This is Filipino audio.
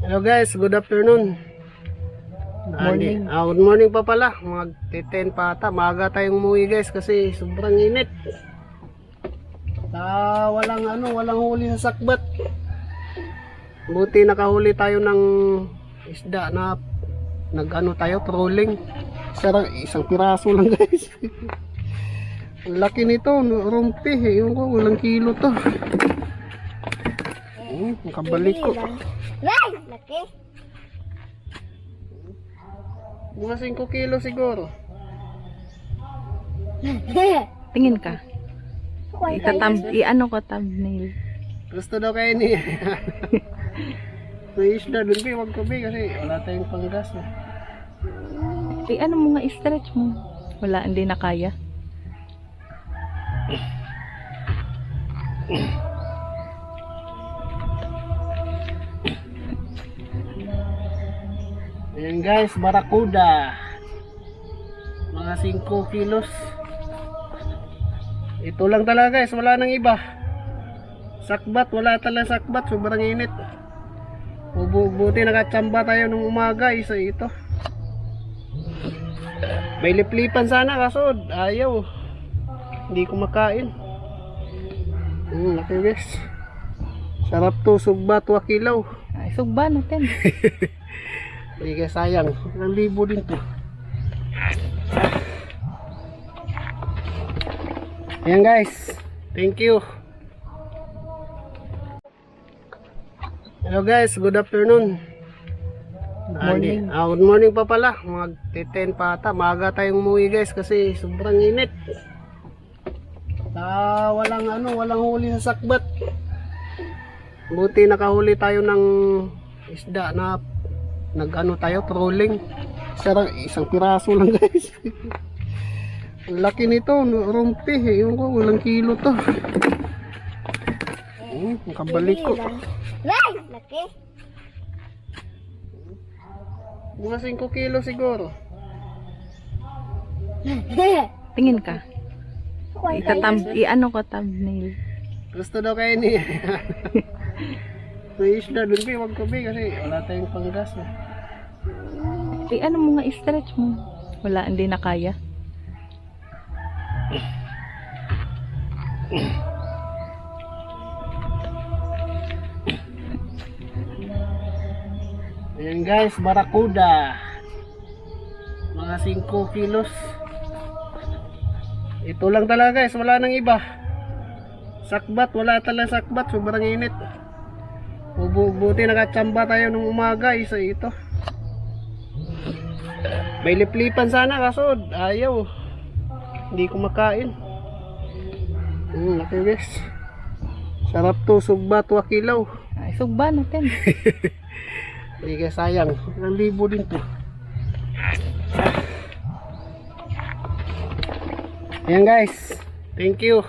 Hello guys, good afternoon. Morning. Good morning pa pala. Mag-10 pa ata. Maaga tayong umuwi guys kasi sobrang init. Walang huli sa sakbat. Buti nakahuli tayo ng isda na trolling. Isang piraso lang guys. Ang laki nito, rumpi. Ewan ko, walang kilo to. Nakabalik ko. Laki. Mga 5 kilo siguro. Tingin ka. I-ano ko thumbnail. Gusto daw kayo ni may isda dun bi, wag ko bi kasi wala tayong panggas eh. I-ano mo nga, i-stretch mo. Wala, hindi na kaya. Ayan guys, barakuda. Mga 5 kilos. Ito lang talaga guys, wala nang iba. Sakbat, wala talaga sakbat, sobrang init. Buti nakatsamba tayo nung umaga, isa ito. May liplipan sana kaso ayaw. Hindi ko makain. Laki guys. Sarap to, sugba, 2 kilaw. Ay, sugba natin. Hindi kaya sayang. 1,000 din to. Ayan guys. Thank you. Hello guys, good afternoon. Morning. Good morning pa pala. Mag-10 pa ata. Maaga tayong umuwi guys kasi sobrang init. Walang huli sa sakbat. Buti nakahuli tayo ng isda na trolling. Isang piraso lang guys. Ang laki nito, rumpi. Ewan ko, walang kilo to. Nakabalik ko. Laki. Mga 5 kilo siguro. Tingin ka. I-ano ko thumbnail. Gusto daw kayo ni may isda dun bi, wag ko bi kasi wala tayong panggas eh. I-ano mo nga, i-stretch mo. Wala, hindi na kaya. Ayan guys, barakuda. Mga 5 kilos. Ito lang talaga guys, wala nang iba. Sakbat, wala talaga sakbat, sobrang init. Buti nakatsamba tayo nung umaga, isa ito. May liplipan sana kaso ayaw. Hindi ko makain. Laki guys. Sarap to, sugba, 2 kilaw. Ay, sugba natin. Hindi kaya sayang. 1,000 din to. Ayan guys. Thank you.